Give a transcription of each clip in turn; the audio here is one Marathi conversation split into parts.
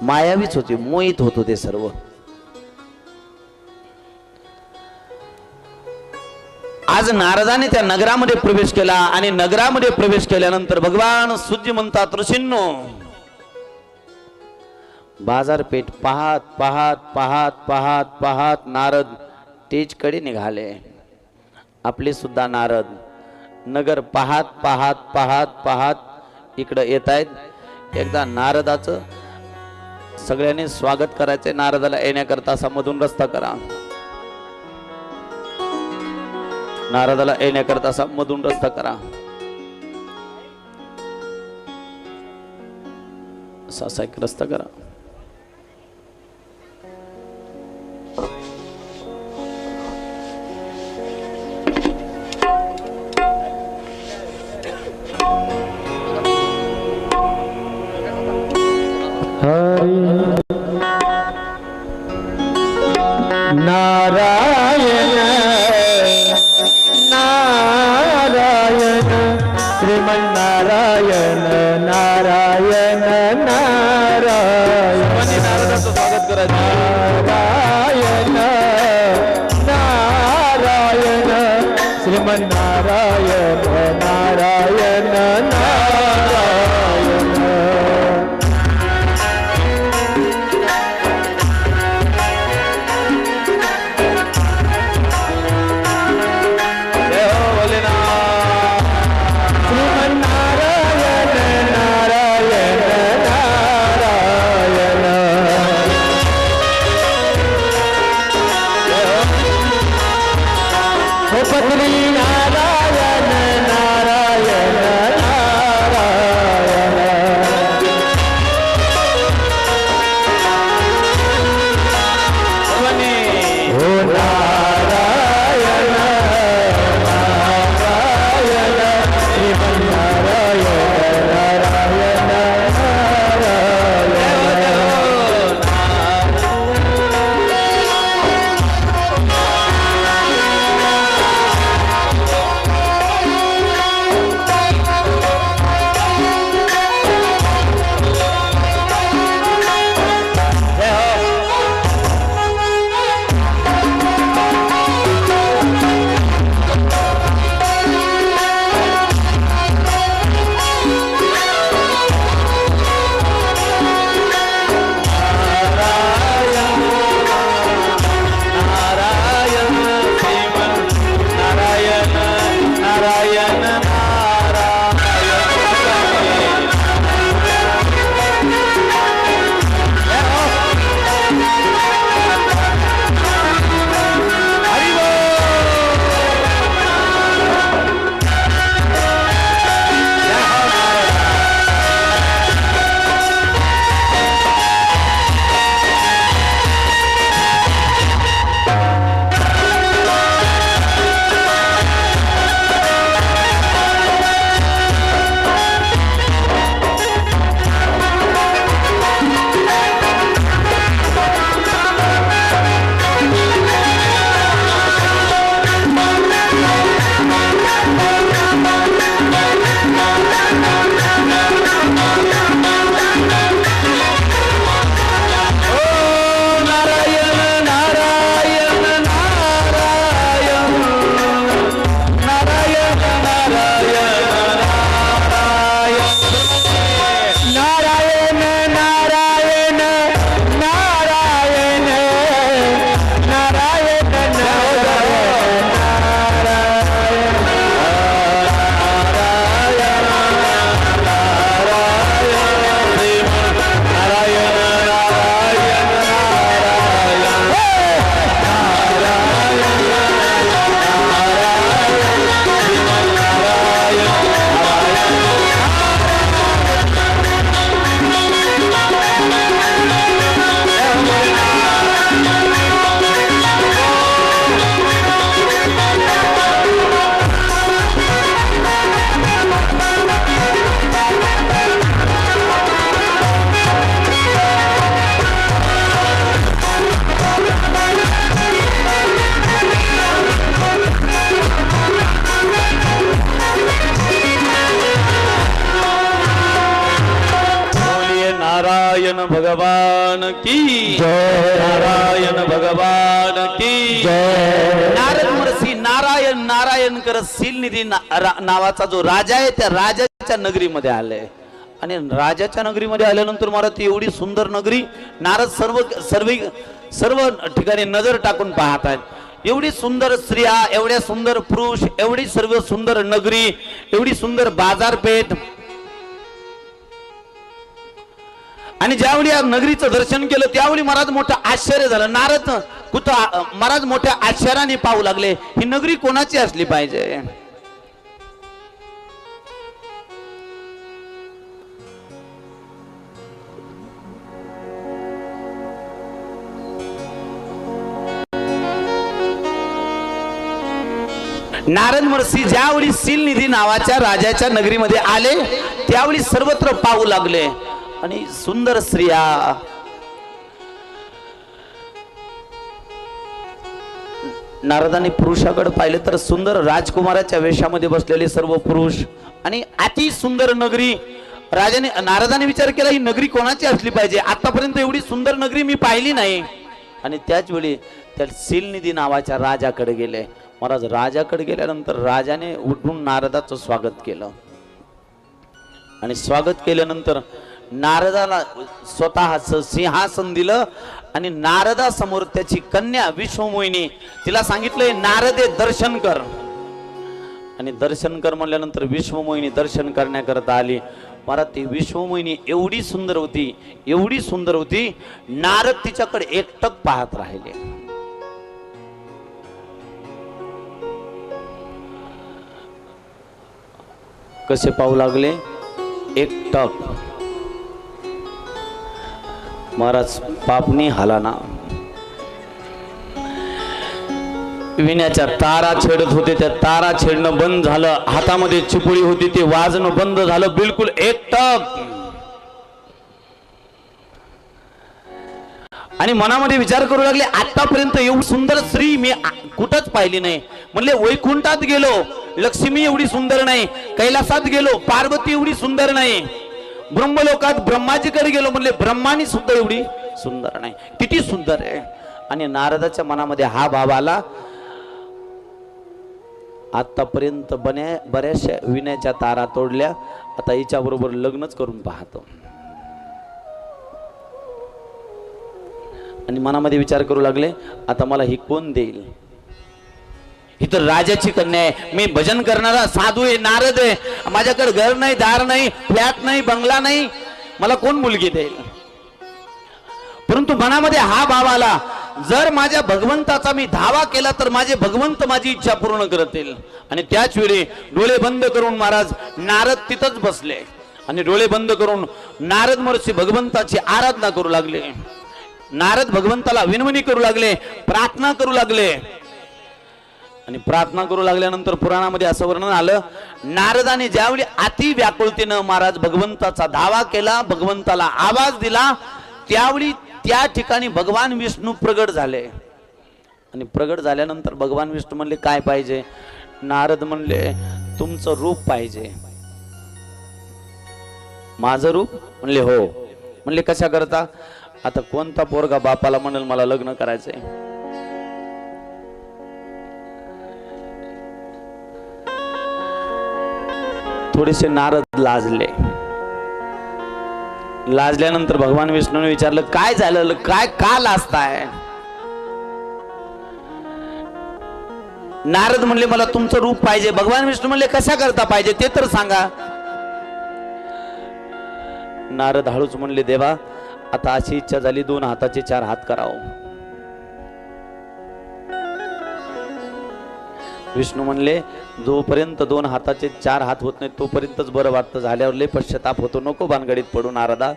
मायावीच होती, मोहित होत होते सर्व. आज नारदाने त्या नगरामध्ये प्रवेश केला आणि नगरामध्ये प्रवेश केल्यानंतर भगवान सूर्य म्हणतात, ऋषींनो, बाजारपेठ पाहत पाहत पाहत पाहत पाहत नारद तेजकडे निघाले. आपले सुद्धा नारद नगर पाहत पाहत पाहत पाहत इकडं येत आहेत. एकदा नारदाचं सगळ्यांनी स्वागत करायचंय. नारदाला येण्याकरता असा मधून रस्ता करा. नारदाला येण्याकरता असा मधून रस्ता करा. असा एक रस्ता करा. नारायण नारायण श्रीमन नारायण नारायण नारायण. नारदाचं स्वागत करायचं. नारायण नारायण श्रीमन नारायण नारायण नारायण. नारायण भगवान की जय. नारायण भगवान की जय. नारद महर्षी नारायण नारायण करत सीलनिधी नावाचा जो राजा आहे त्या राजाच्या नगरीमध्ये आले आणि राजाच्या नगरीमध्ये आल्यानंतर मला ती एवढी सुंदर नगरी नारद सर्व ठिकाणी नजर टाकून पाहत आहेत एवढी सुंदर स्त्रिया एवढ्या सुंदर पुरुष एवढी सर्व सुंदर नगरी एवढी सुंदर बाजारपेठ आणि ज्यावेळी या नगरीचं दर्शन केलं त्यावेळी महाराज मोठं आश्चर्य झालं नारद कुठं महाराज मोठ्या आश्चर्याने पाहू लागले ही नगरी कोणाची असली पाहिजे नारद महर्षी ज्यावेळी सीलनिधी नावाच्या राजाच्या नगरीमध्ये आले त्यावेळी सर्वत्र पाहू लागले आणि सुंदर स्त्रिया नारदाने पुरुषाकडे पाहिले तर सुंदर राजकुमाराच्या वेशामध्ये बसलेले सर्व पुरुष आणि अति सुंदर नगरी नारदाने विचार केला ही नगरी कोणाची असली पाहिजे आतापर्यंत एवढी सुंदर नगरी मी पाहिली नाही आणि त्याच वेळी त्या सीलनिधी नावाच्या राजाकडे गेले महाराज राजाकडे गेल्यानंतर राजाने उठून नारदाचं स्वागत केलं आणि स्वागत केल्यानंतर नारदाला स्वतःच सिंहासन दिलं आणि नारदासमोर त्याची कन्या विश्वमोहिनी तिला सांगितलंय नारदे दर्शन कर आणि दर्शन कर म्हणल्यानंतर विश्वमोहिनी दर्शन करण्याकरता आली महाराज ती विश्वमोहिनी एवढी सुंदर होती नारद तिच्याकडे एकटक पाहत राहिले कसे पाहू लागले एकटक महाराज पापणी हालाना विण्याच्या तारा छेडत होते त्या तारा छेडणं बंद झालं हातामध्ये चिपुळी होती ते वाजणं बंद झालं बिलकुल एकटक आणि मनामध्ये विचार करू लागले आतापर्यंत एवढी सुंदर स्त्री मी कुठंच पाहिली नाही म्हणले वैकुंठात गेलो लक्ष्मी एवढी सुंदर नाही कैलासात गेलो पार्वती एवढी सुंदर नाही ब्रह्मलोकात ब्रह्माजीकडे गेलो म्हणले ब्रह्मानी सुद्धा एवढी सुंदर नाही किती सुंदर आहे आणि नारदाच्या मनामध्ये हा भाव आला आतापर्यंत बऱ्याचशा विण्याच्या तारा तोडल्या आता हिच्या बरोबर लग्नच करून पाहतो आणि मनामध्ये विचार करू लागले आता मला ही कोण देईल ही तर राजाची कन्या आहे मी भजन करणारा साधू आहे नारद आहे माझ्याकडे घर नाही दार नाही फ्लॅट नाही बंगला नाही मला कोण मुलगी देईल परंतु मनामध्ये हा भाव आला जर माझ्या भगवंताचा मी धावा केला तर माझे भगवंत माझी इच्छा पूर्ण करतील आणि त्याच वेळी डोळे बंद करून महाराज नारद तिथंच बसले आणि डोळे बंद करून नारद महर्षी भगवंताची आराधना करू लागले नारद भगवंताला विनवणी करू लागले प्रार्थना करू लागले आणि प्रार्थना करू लागल्यानंतर पुराणामध्ये असं वर्णन आलं नारदाने ज्यावेळी अति व्याकुळतेनं महाराज भगवंताचा धावा केला भगवंताला आवाज दिला त्यावेळी त्या ठिकाणी भगवान विष्णू प्रगट झाले आणि प्रगट झाल्यानंतर भगवान विष्णू म्हणले काय पाहिजे नारद म्हणले तुमचं रूप पाहिजे माझं रूप म्हणले हो म्हणले कशा करता आता कोणता पोरगा बापाला म्हणेल मला लग्न करायचंय थोडेसे नारद लाजले लाजल्यानंतर भगवान विष्णूने विचारलं काय झालं काय का लाजताय नारद म्हणले मला तुमचं रूप पाहिजे भगवान विष्णू म्हणले कशा करता पाहिजे ते तर सांगा नारद हळूच म्हणले देवा आता अशी इच्छा झाली 2 हाताचे 4 हात करावं विष्णू म्हणले जोपर्यंत 2 हाताचे 4 हात होत नाही तोपर्यंतच बरं वाटतं झाल्यावर लय पश्चाताप होतो नको भानगडीत पडू नारदा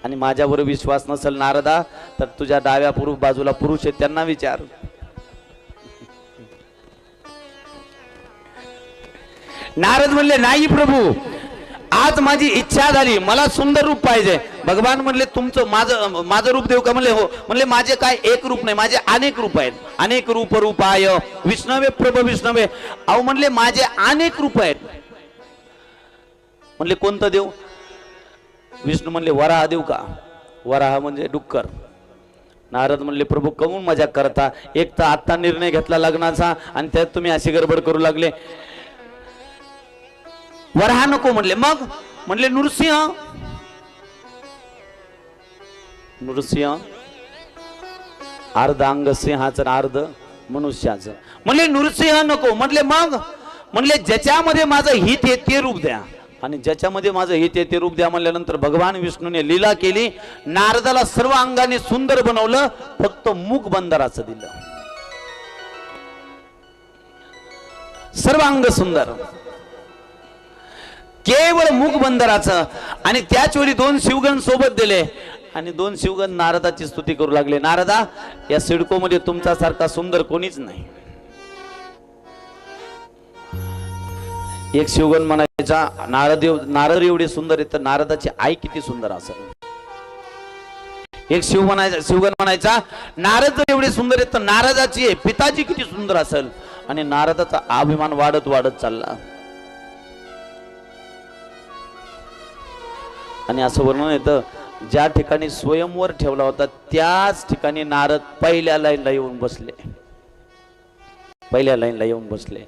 आणि माझ्यावर विश्वास नसेल नारदा तर तुझ्या डाव्या बाजूला पुरुष आहेत त्यांना विचार नारद म्हणले नाही प्रभू आज माझी इच्छा झाली मला सुंदर रूप पाहिजे भगवान म्हणले तुमचं माझं रूप देऊ का म्हणले हो म्हणले माझे काय एक रूप नाही माझे अनेक रूप आहेत अनेक रूपाय विष्णवे प्रभ विष्णवे अहो म्हणले माझे अनेक रूप आहेत म्हणले कोणतं देऊ विष्णू म्हणले वराह देऊ का? वराह म्हणजे डुक्कर. नारद म्हणले प्रभू कमून मजाक करता, एक तर आता निर्णय घेतला लग्नाचा आणि त्यात तुम्ही अशी गडबड करू लागले. वराह नको म्हणले, मग म्हणले नृसिंह. नृसिंह अर्ध अंग सिंहाचं अर्ध मनुष्याचं. म्हणले नृसिंह नको म्हणले, मग म्हणले ज्याच्यामध्ये माझं हित आहे ते रूप द्या. आणि ज्याच्यामध्ये माझं हित आहे ते रूप द्या म्हणल्यानंतर भगवान विष्णूने लीला केली. नारदाला सर्व अंगाने सुंदर बनवलं, फक्त मुख बंदराचं दिलं. सर्व अंग सुंदर, केवळ मुख बंदराचं. आणि त्याच वेळी 2 शिवगण सोबत दिले आणि 2 शिवगण नारदाची स्तुती करू लागले. नारदा, या सिडको मध्ये तुमचा सारखा सुंदर कोणीच नाही. एक शिवगण म्हणायचा नारद एवढे सुंदर आहेत तर नारदाची आई किती सुंदर असेल. एक शिवगण म्हणायचा नारद जर एवढे सुंदर आहेत तर नारदाची पिताजी किती सुंदर असेल. आणि नारदाचा अभिमान वाढत वाढत चालला. आणि असं वर्णन येतं, ज्या ठिकाणी स्वयंवर ठेवला होता त्याच ठिकाणी नारद पहिल्या लाईनला येऊन बसले. पहिल्या लाईनला येऊन बसले.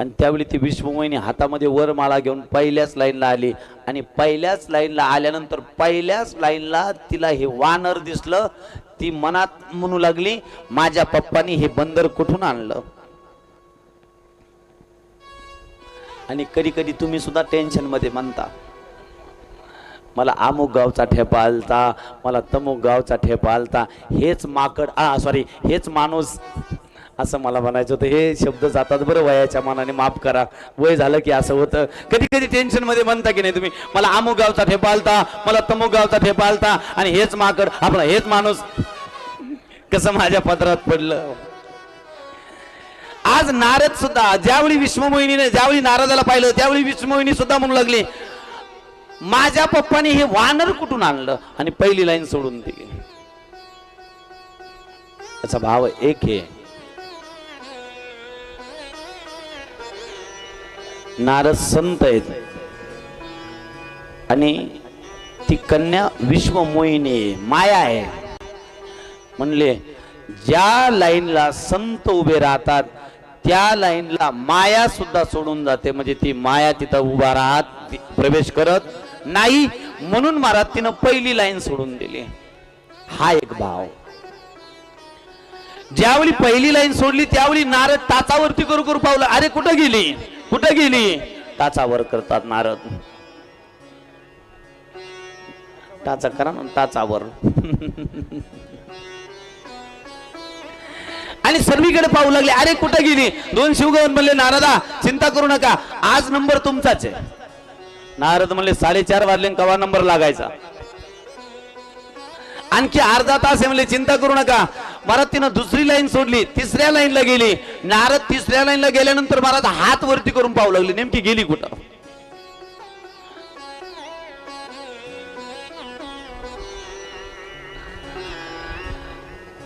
आणि त्यावेळी ती विश्वमोहिनी हातामध्ये वरमाळा घेऊन पहिल्याच लाईनला आली. आणि पहिल्याच लाईनला आल्यानंतर पहिल्याच लाईनला तिला हे वानर दिसलं. ती मनात म्हणू लागली, माझ्या पप्पानी हे बंदर कुठून आणलं. आणि कधी कधी तुम्ही सुद्धा टेन्शन मध्ये म्हणता, मला अमुक गावचा ठेपा आलता, मला तमुक गावचा ठेपा आलता. हेच माकड हेच माणूस, असं मला म्हणायचं होतं. हे शब्द जातात बरं वयाच्या मानाने, माफ करा, वय झालं की असं होतं. कधी कधी टेन्शन मध्ये म्हणता की नाही तुम्ही, मला अमुक गावचा ठेपा आलता, मला तमुक गावचा ठेपा आलता, आणि हेच माकड आपला हेच माणूस कसं माझ्या पदरात पडलं. आज नारद सुद्धा ज्यावेळी विश्वमोहिनीने ज्यावेळी नारदाला पाहिलं त्यावेळी विश्वमोहिनी सुद्धा म्हणू लागली, माझ्या पप्पाने हे वानर कुठून आणलं. आणि पहिली लाईन सोडून दिली. त्याचा भाव एक आहे. नारद संत आहेत आणि ती कन्या विश्वमोहिनी माया आहे. म्हणले ज्या लाईनला संत उभे राहतात त्या लाईनला माया सुद्धा सोडून जाते. म्हणजे ती माया तिथं उभा राहत प्रवेश करत नाही. म्हणून महाराज तिनं पहिली लाईन सोडून दिली. हा एक भाव. ज्यावेळी पहिली लाईन सोडली त्यावेळी नारद टाचावरती करू करू पावलं, अरे कुठं गेली कुठं गेली. टाचावर करतात नारद. टाचा करा ना, टाचावर. आणि सर्वीकडे पाहू लागले, अरे कुठं गेली. 2 शिवगण म्हणले, नारदा चिंता करू नका, आज नंबर तुमचाच आहे. नारद म्हणले 4:30 वाजले, कवा नंबर लागायचा. आणखी अर्धा तास आहे म्हणले, चिंता करू नका. महाराज तिनं दुसरी लाईन सोडली, तिसऱ्या लाईनला गेली. नारद तिसऱ्या लाईनला गेल्यानंतर महाराज हात वरती करून पाहू लागले, नेमकी गेली कुठं.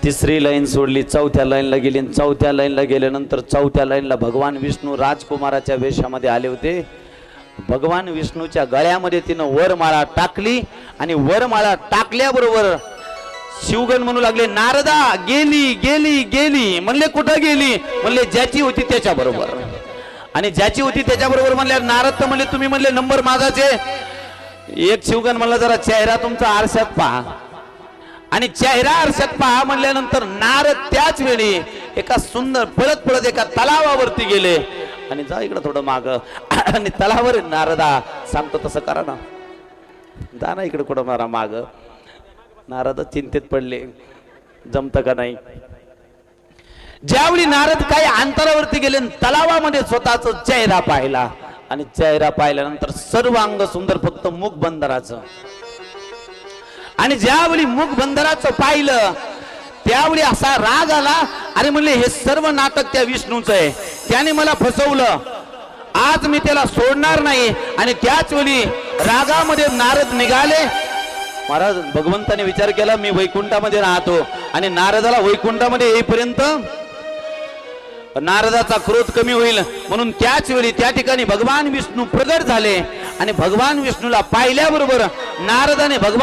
तिसरी लाईन सोडली, चौथ्या लाईनला गेली. चौथ्या लाईनला गेल्यानंतर चौथ्या लाईनला भगवान विष्णू राजकुमाराच्या वेशामध्ये आले होते. भगवान विष्णूच्या गळ्यामध्ये तिनं वरमाळा टाकली. आणि वरमाळा टाकल्याबरोबर शिवगण म्हणू लागले, नारदा गेली गेली गेली. म्हणले कुठं गेली. म्हणले ज्याची होती त्याच्या बरोबर. आणि ज्याची होती त्याच्या बरोबर म्हणल्या नारद तर म्हणले, तुम्ही म्हणले नंबर माझाच आहे. एक शिवगण म्हणला, जरा चेहरा तुमचा आरशात पहा. आणि चेहरा आरशात पहा म्हणल्यानंतर नारद त्याच वेळी एका सुंदर पळत पळत एका तलावावरती गेले. आणि जा इकडं थोडं माग. आणि तलावावर नारदा सांगतो तसं करा ना, जा ना इकडे कुठं मारा माग. नारद चिंतेत पडले, जमतं का नाही. ज्यावेळी नारद काही अंतरावरती गेले, तलावामध्ये स्वतःचा चेहरा पाहिला. आणि चेहरा पाहिल्यानंतर सर्व अंग सुंदर, फक्त मुख बंदराचं. आणि ज्यावेळी मुख बंदराचं पाहिलं त्यावेळी असा राग आला, अरे म्हणले हे सर्व नाटक त्या विष्णूचं आहे, त्याने मला फसवलं, आज मी त्याला सोडणार नाही. आणि त्याच वेळी रागामध्ये नारद निघाले. महाराज भगवंताने विचार केला, मी वैकुंठामध्ये राहतो आणि नारदाला वैकुंठामध्ये येईपर्यंत नारदाचा क्रोध कमी होईल. म्हणून त्याच वेळी त्या ठिकाणी भगवान विष्णू प्रगट झाले आणि भगवान विष्णूला पाहिल्याबरोबर नारदाने भगवान